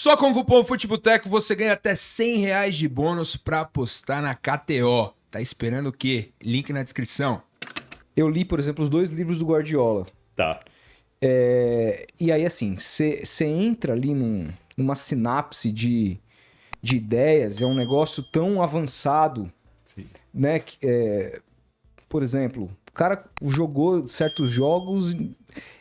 Só com o cupom FUTEBOTECO você ganha até R$ 100 de bônus pra apostar na KTO. Tá esperando o quê? Link na descrição. Eu li, por exemplo, os 2 livros do Guardiola. Tá. E aí, assim, você entra ali numa sinapse de ideias, é um negócio tão avançado, Sim. né? Por exemplo, o cara jogou certos jogos,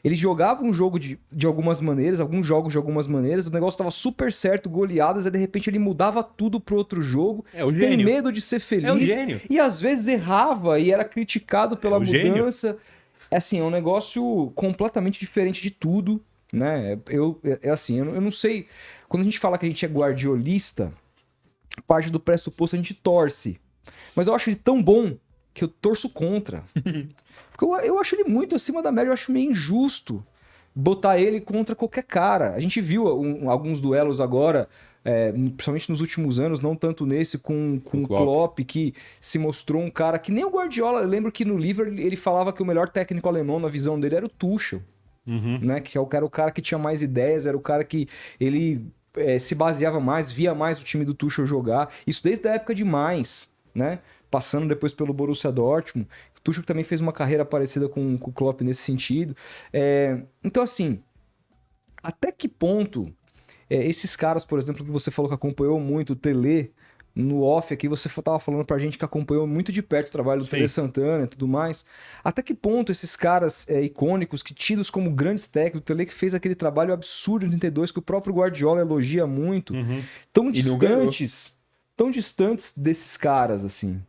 ele jogava um jogo de algumas maneiras, alguns jogos de algumas maneiras, o negócio tava super certo, goleadas, aí de repente ele mudava tudo pro outro jogo, É o tem gênio. medo de ser feliz, É o gênio. e às vezes errava e era criticado pela É o gênio. mudança. Assim, é um negócio completamente diferente de tudo, né? Eu não sei, quando a gente fala que a gente é guardiolista, parte do pressuposto a gente torce, mas eu acho ele tão bom que eu torço contra. Porque eu acho ele muito acima da média, eu acho meio injusto botar ele contra qualquer cara. A gente viu alguns duelos agora, principalmente nos últimos anos, não tanto nesse, com o Klopp, que se mostrou um cara que nem o Guardiola. Eu lembro que no livro ele falava que o melhor técnico alemão, na visão dele, era o Tuchel. Né? Que era o cara que tinha mais ideias, era o cara que ele se baseava mais, via mais o time do Tuchel jogar. Isso desde a época de Mainz, né? Passando depois pelo Borussia Dortmund. O Tuchel também fez uma carreira parecida com o Klopp nesse sentido. Então, assim, até que ponto esses caras, por exemplo, que você falou que acompanhou muito, o Tele, no off aqui, você tava falando pra gente que acompanhou muito de perto o trabalho do Tele Santana e tudo mais. Até que ponto esses caras icônicos, que tidos como grandes técnicos, o Tele que fez aquele trabalho absurdo em 32, que o próprio Guardiola elogia muito, tão distantes desses caras, assim.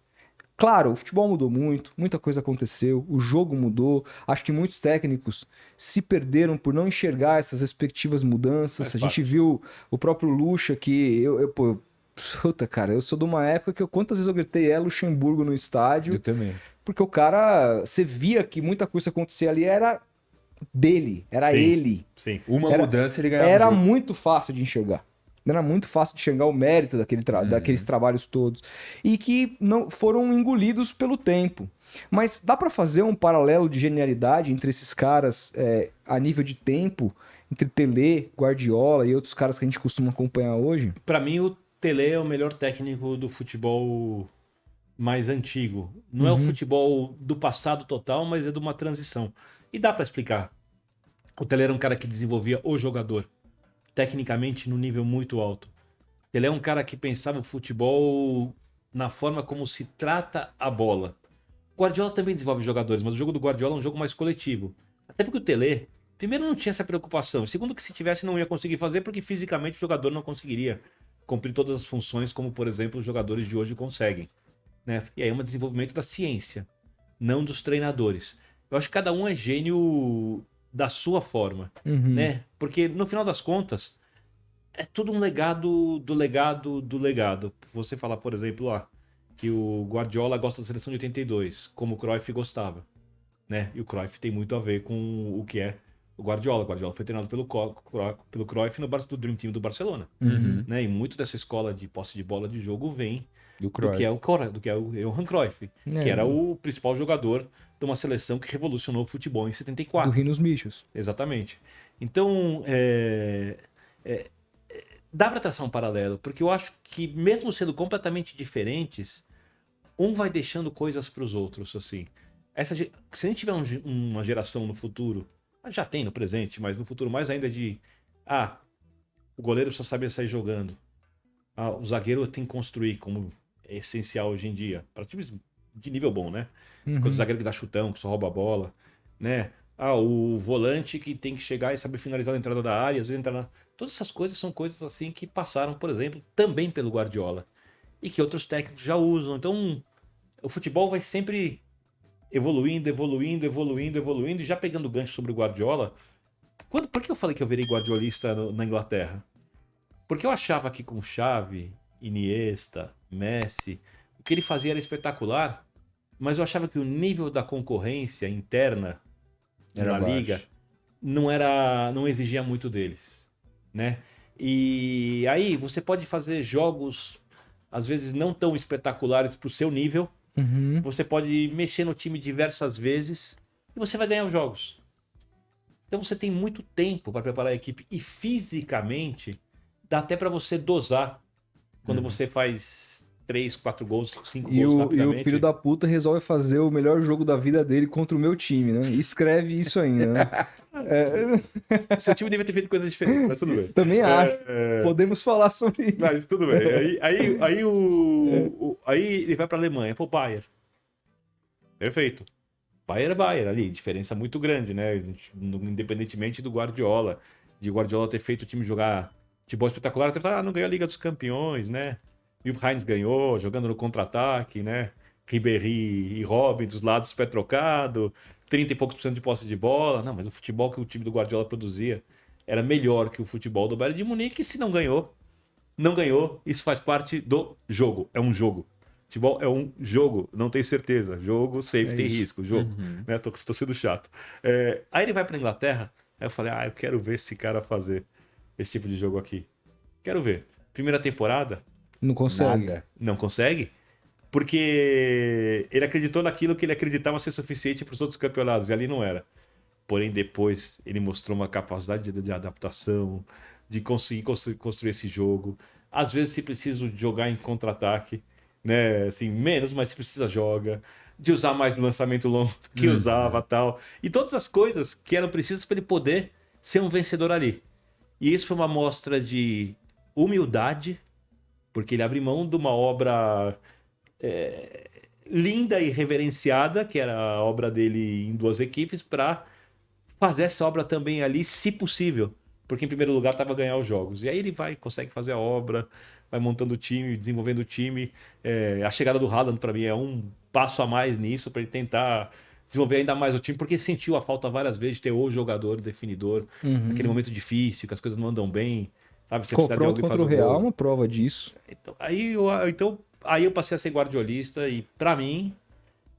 Claro, o futebol mudou muito, muita coisa aconteceu, o jogo mudou. Acho que muitos técnicos se perderam por não enxergar essas respectivas mudanças. A gente viu o próprio Lucha, que puta, cara, eu sou de uma época que quantas vezes eu gritei Luxemburgo no estádio. Eu também. Porque o cara, você via que muita coisa acontecia ali, era dele, era ele. Sim. Uma mudança ele ganhava Era o jogo. muito fácil de enxergar. Era muito fácil de enxergar o mérito daqueles trabalhos todos. E que não foram engolidos pelo tempo. Mas dá pra fazer um paralelo de genialidade entre esses caras a nível de tempo, entre Pelé, Guardiola e outros caras que a gente costuma acompanhar hoje? Pra mim, o Tele é o melhor técnico do futebol mais antigo. Não é o futebol do passado total, mas é de uma transição. E dá pra explicar. O Tele era um cara que desenvolvia o jogador, tecnicamente no nível muito alto. Ele é um cara que pensava o futebol na forma como se trata a bola. O Guardiola também desenvolve jogadores, mas o jogo do Guardiola é um jogo mais coletivo. Até porque o Tele, primeiro, não tinha essa preocupação. Segundo, que se tivesse não ia conseguir fazer, porque fisicamente o jogador não conseguiria cumprir todas as funções como, por exemplo, os jogadores de hoje conseguem. Né? E aí é um desenvolvimento da ciência, não dos treinadores. Eu acho que cada um é gênio da sua forma, né? Porque no final das contas é tudo um legado do legado do legado. Você falar, por exemplo, que o Guardiola gosta da seleção de 82, como o Cruyff gostava, né? E o Cruyff tem muito a ver com o que é o Guardiola. O Guardiola foi treinado pelo Cruyff no Dream Team do Barcelona, né? E muito dessa escola de posse de bola de jogo vem do que é o Johan Cruyff, que era o principal jogador de uma seleção que revolucionou o futebol em 74. Do Rinos Michos. Exatamente. Então, dá para traçar um paralelo, porque eu acho que mesmo sendo completamente diferentes, um vai deixando coisas para os outros, assim. Se a gente tiver uma geração no futuro, já tem no presente, mas no futuro mais ainda o goleiro precisa saber sair jogando. O zagueiro tem que construir, como é essencial hoje em dia, para times de nível bom, né? O zagueiro que dá chutão, que só rouba a bola, né? O volante que tem que chegar e saber finalizar a entrada da área, às vezes entrar Todas essas coisas são coisas assim que passaram, por exemplo, também pelo Guardiola. E que outros técnicos já usam. Então, o futebol vai sempre evoluindo. E já pegando gancho sobre o Guardiola, por que eu falei que eu virei guardiolista na Inglaterra? Porque eu achava que com Xavi, Iniesta, Messi, o que ele fazia era espetacular, mas eu achava que o nível da concorrência interna na liga não exigia muito deles, né? E aí você pode fazer jogos às vezes não tão espetaculares para o seu nível, você pode mexer no time diversas vezes e você vai ganhar os jogos. Então você tem muito tempo para preparar a equipe e fisicamente dá até para você dosar quando você faz 3, 4 gols, 5 E gols o rapidamente. filho da puta resolve fazer o melhor jogo da vida dele contra o meu time, né? E escreve isso ainda, né? Seu time devia ter feito coisas diferentes, mas tudo bem. Também acho. Podemos falar sobre isso. Mas tudo bem. Aí ele vai para a Alemanha, pro Bayern. Perfeito. Bayern é Bayern ali, diferença muito grande, né? Independentemente do Guardiola. De Guardiola ter feito o time jogar futebol espetacular, até não ganhou a Liga dos Campeões, né? E o Heinz ganhou, jogando no contra-ataque, né? Ribéry e Robin dos lados pé trocado, 30 e poucos % de posse de bola. Não, mas o futebol que o time do Guardiola produzia era melhor que o futebol do Bayern de Munique. E se não ganhou, não ganhou. Isso faz parte do jogo. É um jogo. Futebol é um jogo, não tem certeza. Jogo sempre tem risco. Jogo. Né? Tô sendo chato. Aí ele vai pra Inglaterra. Aí eu falei, eu quero ver esse cara fazer esse tipo de jogo aqui. Quero ver. Primeira temporada, Não consegue. Nada. não consegue, porque ele acreditou naquilo que ele acreditava ser suficiente para os outros campeonatos, e ali não era. Porém, depois ele mostrou uma capacidade de adaptação, de conseguir construir esse jogo. Às vezes, se precisa jogar em contra-ataque, né? Assim, menos, mas se precisa, joga. De usar mais lançamento longo do que usava, tal. E todas as coisas que eram precisas para ele poder ser um vencedor ali. E isso foi uma mostra de humildade, porque ele abre mão de uma obra linda e reverenciada, que era a obra dele em 2 equipes, para fazer essa obra também ali, se possível. Porque em primeiro lugar estava a ganhar os jogos. E aí ele consegue fazer a obra, vai montando o time, desenvolvendo o time. A chegada do Haaland, para mim, é um passo a mais nisso, para ele tentar desenvolver ainda mais o time, porque sentiu a falta várias vezes de ter o jogador definidor, naquele momento difícil, que as coisas não andam bem. Sabe, você precisa de Confronto alguém contra o fazer Real é gol. uma prova disso. Então, aí eu passei a ser guardiolista e, pra mim,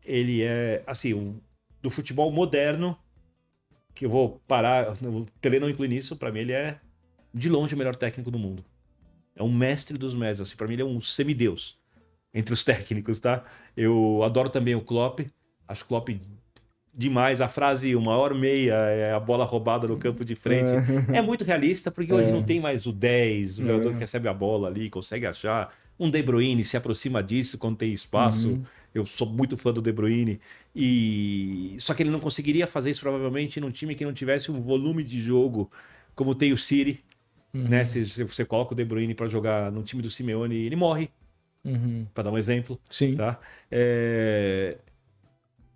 ele é, assim, do futebol moderno, que eu vou parar, o Pelé não inclui nisso, pra mim ele é, de longe, o melhor técnico do mundo. É um mestre dos mestres, assim, pra mim ele é um semideus entre os técnicos, tá? Eu adoro também o Klopp, acho o Klopp demais. A frase, uma hora e meia é a bola roubada no campo de frente. É muito realista, porque hoje não tem mais o 10, o jogador que recebe a bola ali, consegue achar. Um De Bruyne se aproxima disso quando tem espaço. Eu sou muito fã do De Bruyne. Só que ele não conseguiria fazer isso provavelmente num time que não tivesse um volume de jogo como tem o City. Né? Se você coloca o De Bruyne para jogar no time do Simeone, ele morre. Para dar um exemplo. Sim. Tá?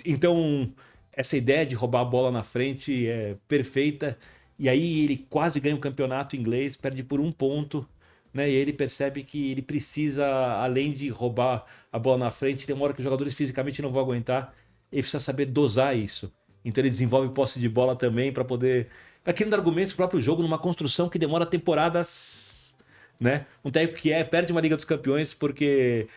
Então, essa ideia de roubar a bola na frente é perfeita. E aí ele quase ganha o campeonato inglês, perde por 1 ponto. Né? E aí ele percebe que ele precisa, além de roubar a bola na frente, tem uma hora que os jogadores fisicamente não vão aguentar. Ele precisa saber dosar isso. Então ele desenvolve posse de bola também para poder... Vai criando argumentos pro próprio jogo numa construção que demora temporadas... Né? Um técnico que perde uma Liga dos Campeões porque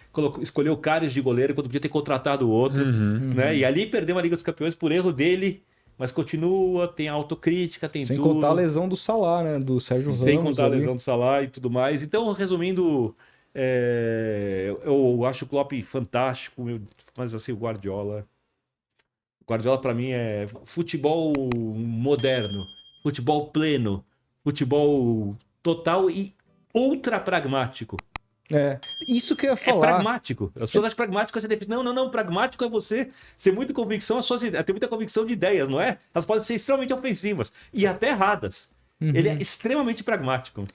escolheu o Karius de goleiro quando podia ter contratado o outro, né? E ali perdeu uma Liga dos Campeões por erro dele, mas continua, tem autocrítica, tem Sem tudo. contar a lesão do Salah, né? Do Sérgio Ramos. Sem contar a ali. lesão do Salah e tudo mais. Então, resumindo, eu acho o Klopp fantástico, mas assim, o Guardiola para mim é futebol moderno, futebol pleno, futebol total e ultra pragmático. Isso que eu ia É falar. pragmático. As pessoas acham pragmático é ser definido. Não. Pragmático é você ter muita convicção, ter muita convicção de ideias, não é? Elas podem ser extremamente ofensivas e até erradas. Ele é extremamente pragmático.